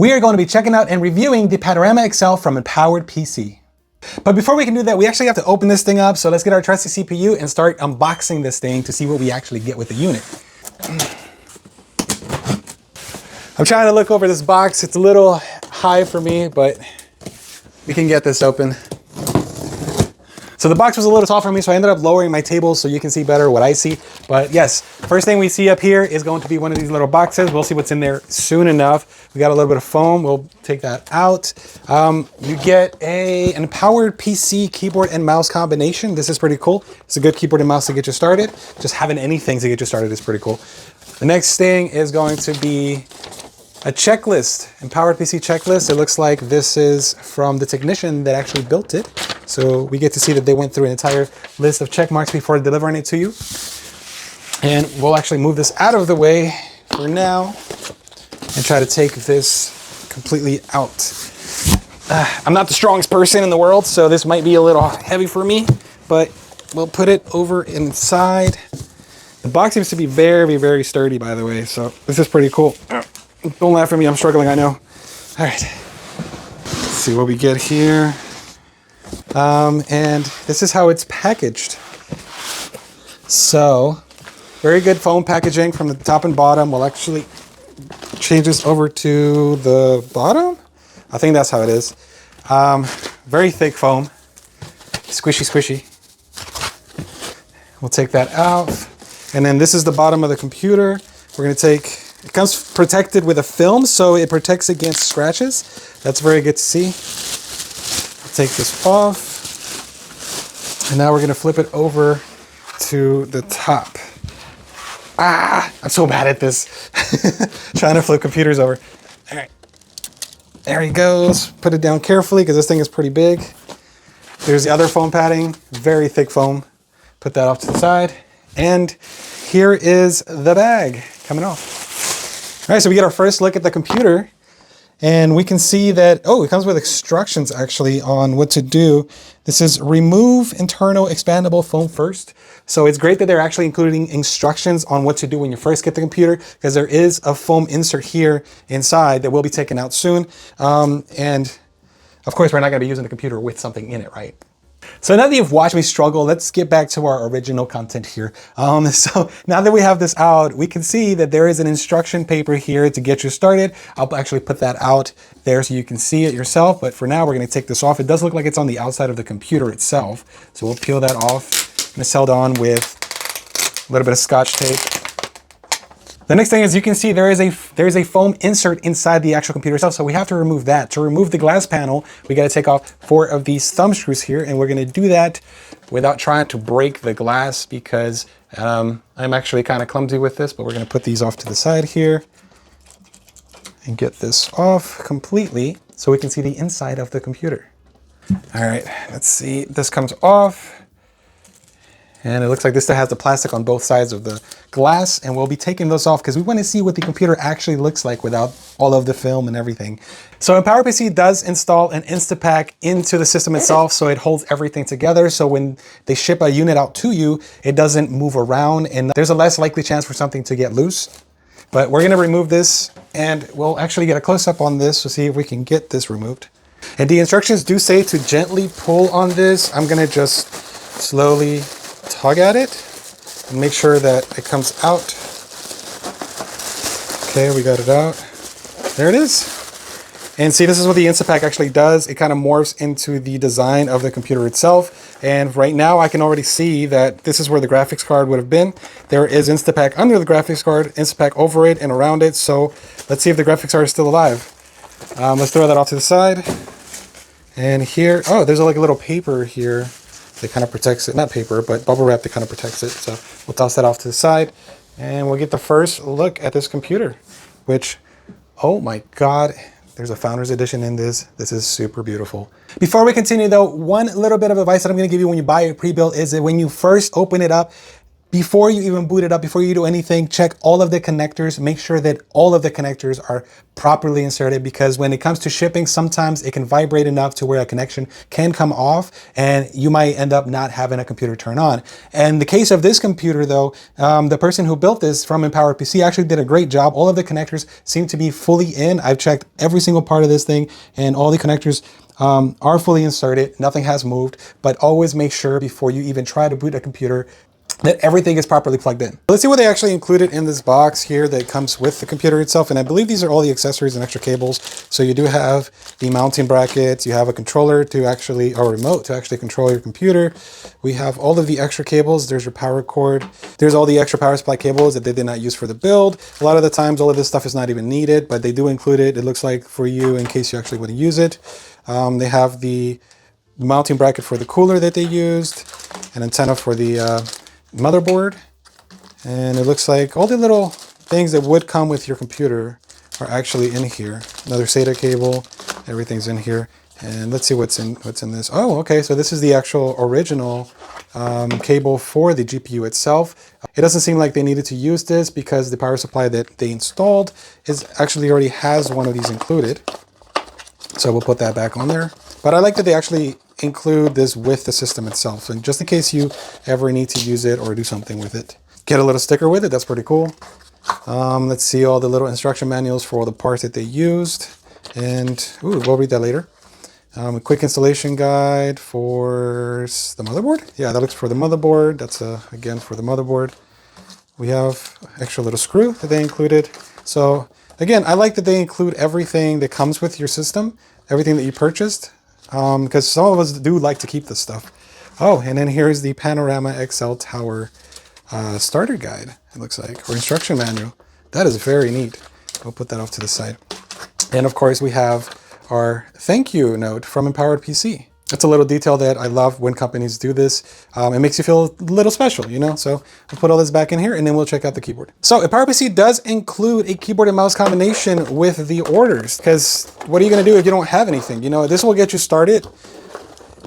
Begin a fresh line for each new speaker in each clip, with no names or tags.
We are going to be checking out and reviewing the Panorama XL from Empowered PC. But before we can do that, we actually have to open this thing up. So let's get our trusty CPU and start unboxing this thing to see what we actually get with the unit. I'm trying to look over this box. It's a little high for me, but we can get this open. So the box was a little tall for me, so I ended up lowering my table so you can see better what I see. But yes, first thing we see up here is going to be one of these little boxes. We'll see what's in there soon enough. We got a little bit of foam. We'll take that out. You get an Empowered PC keyboard and mouse combination. This is pretty cool. It's a good keyboard and mouse to get you started. Just having anything to get you started is pretty cool. The next thing is going to be a checklist, Empowered PC checklist. It looks like this is from the technician that actually built it. So we get to see that they went through an entire list of check marks before delivering it to you. And we'll actually move this out of the way for now and try to take this completely out. I'm not the strongest person in the world, so this might be a little heavy for me, but we'll put it over inside. The box seems to be very, very sturdy, by the way, so this is pretty cool. Don't laugh at me, I'm struggling, I know. All right, let's see what we get here. And this is how it's packaged. So, very good foam packaging from the top and bottom. We'll actually change this over to the bottom. I think that's how it is. Very thick foam, squishy, squishy. We'll take that out. And then this is the bottom of the computer. We're gonna take, it comes protected with a film, so it protects against scratches. That's very good to see. I'll take this off. And now we're gonna flip it over to the top. I'm so bad at this. Trying to flip computers over. All right, there he goes. Put it down carefully because this thing is pretty big. There's the other foam padding, very thick foam. Put that off to the side. And here is the bag coming off. All right, so we get our first look at the computer. And we can see that, oh, it comes with instructions actually on what to do. This is remove internal expandable foam first. So it's great that they're actually including instructions on what to do when you first get the computer, because there is a foam insert here inside that will be taken out soon. And of course, we're not gonna be using the computer with something in it, right? So now that you've watched me struggle, let's get back to our original content here. So now that we have this out, we can see that there is an instruction paper here to get you started. I'll actually put that out there so you can see it yourself. But for now, we're going to take this off. It does look like it's on the outside of the computer itself. So we'll peel that off. And it's held on with a little bit of Scotch tape. The next thing is you can see there is a foam insert inside the actual computer itself, so we have to remove that. To remove the glass panel, we got to take off 4 of these thumb screws here, and we're going to do that without trying to break the glass because I'm actually kind of clumsy with this, but we're going to put these off to the side here and get this off completely so we can see the inside of the computer. All right, let's see. This comes off. And it looks like this still has the plastic on both sides of the glass, and we'll be taking those off because we want to see what the computer actually looks like without all of the film and everything. So Empowered PC does install an Instapack into the system itself, so it holds everything together. So when they ship a unit out to you, it doesn't move around, and there's a less likely chance for something to get loose. But we're going to remove this, and we'll actually get a close-up on this to see if we can get this removed. And the instructions do say to gently pull on this. I'm going to just slowly tug at it and make sure that it comes out. Okay, we got it out. There it is. And see, this is what the Instapack actually does. It kind of morphs into the design of the computer itself. And right now I can already see that this is where the graphics card would have been. There is Instapack under the graphics card, Instapack over it and around it. So let's see if the graphics card is still alive. Let's throw that off to the side. And here, oh, there's like a little paper here that kind of protects it. Not paper, but bubble wrap that kind of protects it. So we'll toss that off to the side and we'll get the first look at this computer, which, oh my God, there's a Founders Edition in this. This is super beautiful. Before we continue though, one little bit of advice that I'm gonna give you when you buy a pre-built is that when you first open it up, before you even boot it up, before you do anything, check all of the connectors. Make sure that all of the connectors are properly inserted, because when it comes to shipping, sometimes it can vibrate enough to where a connection can come off and you might end up not having a computer turn on. And in the case of this computer though, the person who built this from Empowered PC actually did a great job. All of the connectors seem to be fully in. I've checked every single part of this thing and all the connectors are fully inserted. Nothing has moved, but always make sure before you even try to boot a computer that everything is properly plugged in. Let's see what they actually included in this box here that comes with the computer itself. And I believe these are all the accessories and extra cables. So you do have the mounting brackets, you have a controller to actually, or remote to actually control your computer. We have all of the extra cables. There's your power cord. There's all the extra power supply cables that they did not use for the build. A lot of the times, all of this stuff is not even needed, but they do include it. It looks like for you in case you actually want to use it. They have the mounting bracket for the cooler that they used, an antenna for the motherboard, and it looks like all the little things that would come with your computer are actually in here. Another SATA cable, everything's in here. And let's see what's in this. Oh, okay, so this is the actual original cable for the GPU itself. It doesn't seem like they needed to use this because the power supply that they installed is actually already has one of these included. So we'll put that back on there. But I like that they actually include this with the system itself, and just in case you ever need to use it or do something with it. Get a little sticker with it, that's pretty cool. Let's see all the little instruction manuals for all the parts that they used, and we'll read that later. A quick installation guide for the motherboard. Yeah, that looks for the motherboard. That's again for the motherboard. We have extra little screw that they included. So again, I like that they include everything that comes with your system, everything that you purchased. Because some of us do like to keep this stuff. Oh, and then here's the Panorama XL Tower starter guide, it looks like, or instruction manual. That is very neat. We'll put that off to the side. And of course, we have our thank you note from Empowered PC. It's a little detail that I love when companies do this. It makes you feel a little special, you know? So we'll put all this back in here and then we'll check out the keyboard. So Empowered PC does include a keyboard and mouse combination with the orders, because what are you gonna do if you don't have anything? You know, this will get you started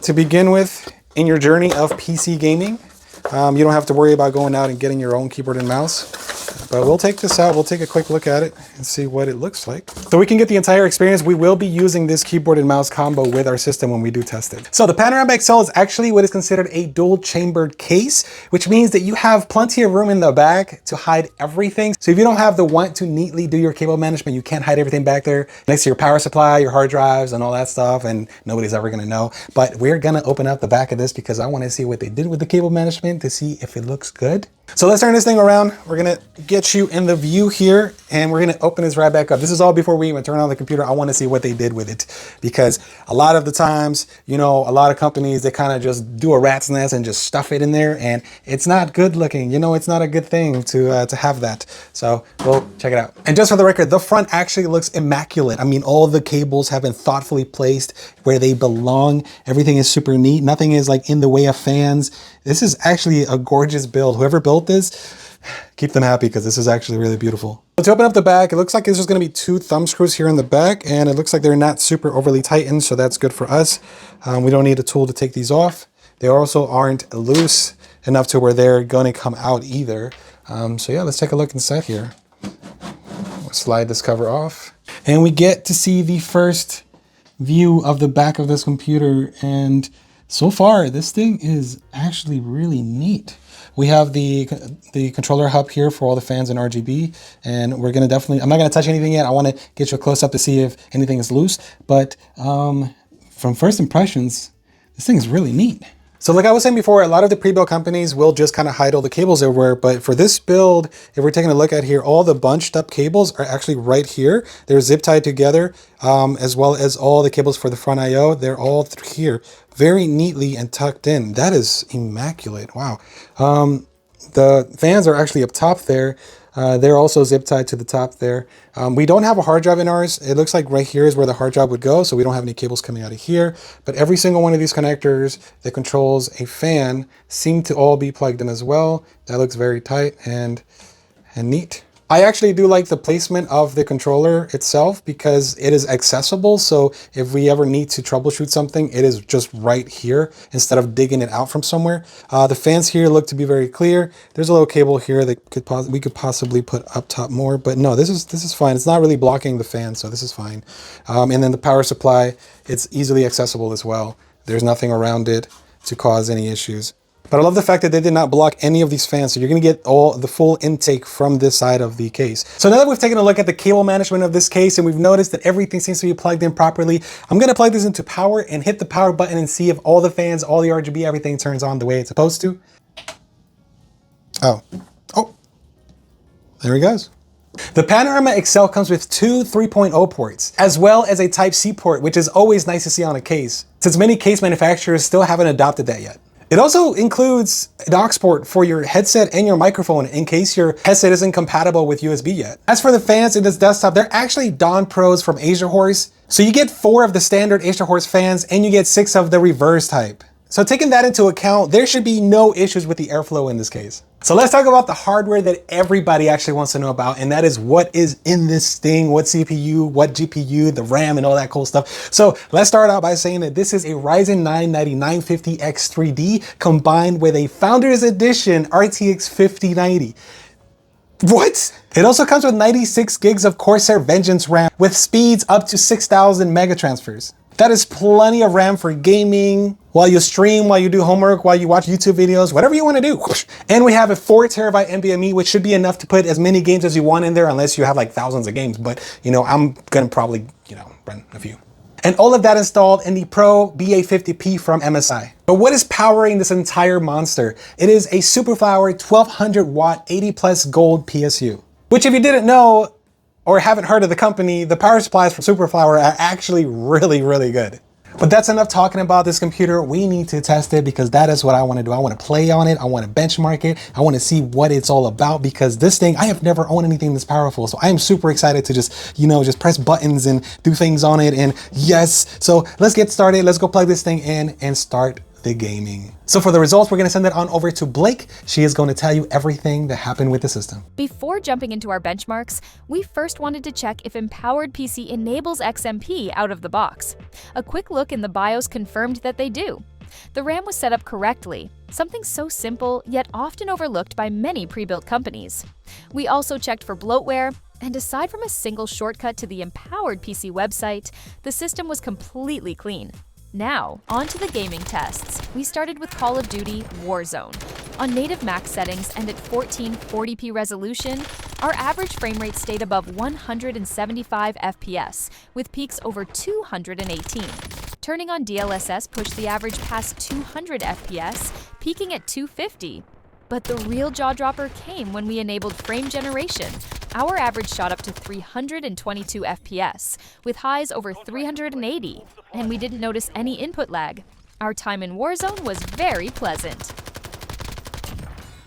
to begin with in your journey of PC gaming. You don't have to worry about going out and getting your own keyboard and mouse. But we'll take this out, we'll take a quick look at it and see what it looks like. So we can get the entire experience. We will be using this keyboard and mouse combo with our system when we do test it. So the Panorama XL is actually what is considered a dual chambered case, which means that you have plenty of room in the back to hide everything. So if you don't have the want to neatly do your cable management, you can't hide everything back there next to your power supply, your hard drives and all that stuff, and nobody's ever gonna know. But we're gonna open up the back of this because I wanna see what they did with the cable management to see if it looks good. So let's turn this thing around. We're gonna get you in the view here and we're gonna open this right back up. This is all before we even turn on the computer. I wanna see what they did with it, because a lot of the times, you know, a lot of companies, they kind of just do a rat's nest and just stuff it in there, and it's not good looking. You know, it's not a good thing to have that. So we'll check it out. And just for the record, the front actually looks immaculate. I mean, all the cables have been thoughtfully placed where they belong. Everything is super neat. Nothing is like in the way of fans. This is actually a gorgeous build. Whoever built this, keep them happy, because this is actually really beautiful. So to open up the back, it looks like there's just gonna be 2 thumb screws here in the back, and it looks like they're not super overly tightened, so that's good for us. We don't need a tool to take these off. They also aren't loose enough to where they're gonna come out either. So yeah, let's take a look inside here. We'll slide this cover off, and we get to see the first view of the back of this computer, and so far this thing is actually really neat. We have the controller hub here for all the fans and RGB, and we're gonna definitely, I'm not gonna touch anything yet. I wanna get you a close up to see if anything is loose, but from first impressions, this thing is really neat. So like I was saying before, a lot of the pre-built companies will just kind of hide all the cables everywhere, but for this build, if we're taking a look at here, all the bunched up cables are actually right here. They're zip tied together, as well as all the cables for the front IO. They're all here, very neatly and tucked in. That is immaculate, wow. The fans are actually up top there. They're also zip tied to the top there. We don't have a hard drive in ours. It looks like right here is where the hard drive would go, so we don't have any cables coming out of here. But every single one of these connectors that controls a fan seem to all be plugged in as well. That looks very tight and neat. I actually do like the placement of the controller itself because it is accessible. So if we ever need to troubleshoot something, it is just right here instead of digging it out from somewhere. The fans here look to be very clear. There's a little cable here that we could possibly put up top more, but no, this is fine. It's not really blocking the fan, so this is fine. And then the power supply, it's easily accessible as well. There's nothing around it to cause any issues. But I love the fact that they did not block any of these fans, so you're going to get all the full intake from this side of the case. So now that we've taken a look at the cable management of this case and we've noticed that everything seems to be plugged in properly, I'm going to plug this into power and hit the power button and see if all the fans, all the RGB, everything turns on the way it's supposed to. Oh, there he goes. The Panorama XL comes with two 3.0 ports, as well as a Type-C port, which is always nice to see on a case, since many case manufacturers still haven't adopted that yet. It also includes an aux port for your headset and your microphone in case your headset isn't compatible with USB yet. As for the fans in this desktop, they're actually Dawn Pros from Asia Horse. So you get 4 of the standard Asia Horse fans and you get 6 of the reverse type. So taking that into account, there should be no issues with the airflow in this case. So let's talk about the hardware that everybody actually wants to know about, and that is what is in this thing, what CPU, what GPU, the RAM, and all that cool stuff. So let's start out by saying that this is a Ryzen 9 9950X3D combined with a Founders Edition RTX 5090. What? It also comes with 96 gigs of Corsair Vengeance RAM with speeds up to 6,000 megatransfers. That is plenty of RAM for gaming, while you stream, while you do homework, while you watch YouTube videos, whatever you want to do. And we have a 4 terabyte NVMe, which should be enough to put as many games as you want in there, unless you have like thousands of games. But, you know, I'm going to probably, run a few. And all of that installed in the Pro BA50P from MSI. But what is powering this entire monster? It is a Superflower 1200 watt 80 plus gold PSU, which if you didn't know, or haven't heard of the company, the power supplies from Superflower are actually really, really good. But that's enough talking about this computer. We need to test it because that is what I want to do. I want to play on it. I want to benchmark it. I want to see what it's all about because this thing, I have never owned anything this powerful. So I am super excited to just press buttons and do things on it. And yes, so let's get started. Let's go plug this thing in and start the gaming. So for the results, we're going to send it on over to Blake. She is going to tell you everything that happened with the system.
Before jumping into our benchmarks, we first wanted to check if Empowered PC enables XMP out of the box. A quick look in the BIOS confirmed that they do. The RAM was set up correctly, something so simple yet often overlooked by many pre-built companies. We also checked for bloatware, and aside from a single shortcut to the Empowered PC website, the system was completely clean. Now, on to the gaming tests. We started with Call of Duty Warzone. On native max settings and at 1440p resolution, our average frame rate stayed above 175 FPS, with peaks over 218. Turning on DLSS pushed the average past 200 FPS, peaking at 250. But the real jaw-dropper came when we enabled frame generation. Our average shot up to 322 FPS, with highs over 380, and we didn't notice any input lag. Our time in Warzone was very pleasant.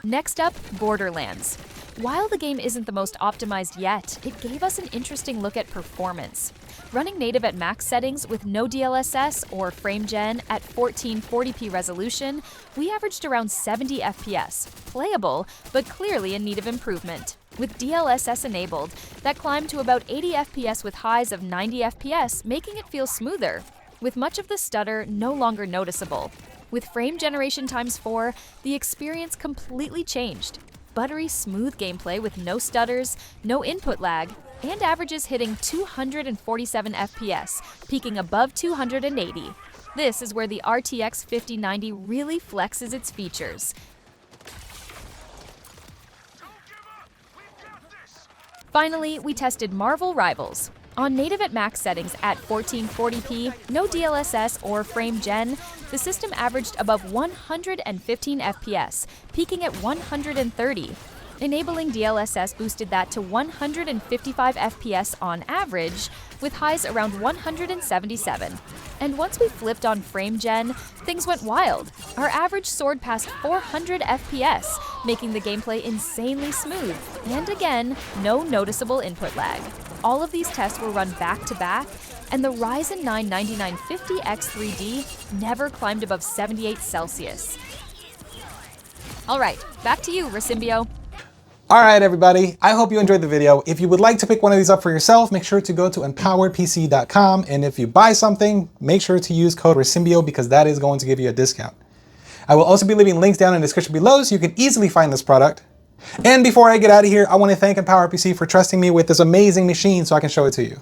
Next up, Borderlands. While the game isn't the most optimized yet, it gave us an interesting look at performance. Running native at max settings with no DLSS or frame gen at 1440p resolution, we averaged around 70 FPS, playable, but clearly in need of improvement. With DLSS enabled, that climbed to about 80 FPS with highs of 90 FPS, making it feel smoother, with much of the stutter no longer noticeable. With frame generation ×4, the experience completely changed. Buttery smooth gameplay with no stutters, no input lag, and averages hitting 247 FPS, peaking above 280. This is where the RTX 5090 really flexes its features. Finally, we tested Marvel Rivals. On native at max settings at 1440p, no DLSS or frame gen, the system averaged above 115 FPS, peaking at 130. Enabling DLSS boosted that to 155 FPS on average, with highs around 177. And once we flipped on frame gen, things went wild. Our average soared past 400 FPS, making the gameplay insanely smooth. And again, no noticeable input lag. All of these tests were run back-to-back, and the Ryzen 9 9950X3D never climbed above 78 Celsius. All right, back to you, Rasimbio.
All right, everybody, I hope you enjoyed the video. If you would like to pick one of these up for yourself, make sure to go to empoweredpc.com. And if you buy something, make sure to use code RESYMBIO because that is going to give you a discount. I will also be leaving links down in the description below so you can easily find this product. And before I get out of here, I want to thank EmpoweredPC for trusting me with this amazing machine so I can show it to you.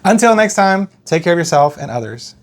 Until next time, take care of yourself and others.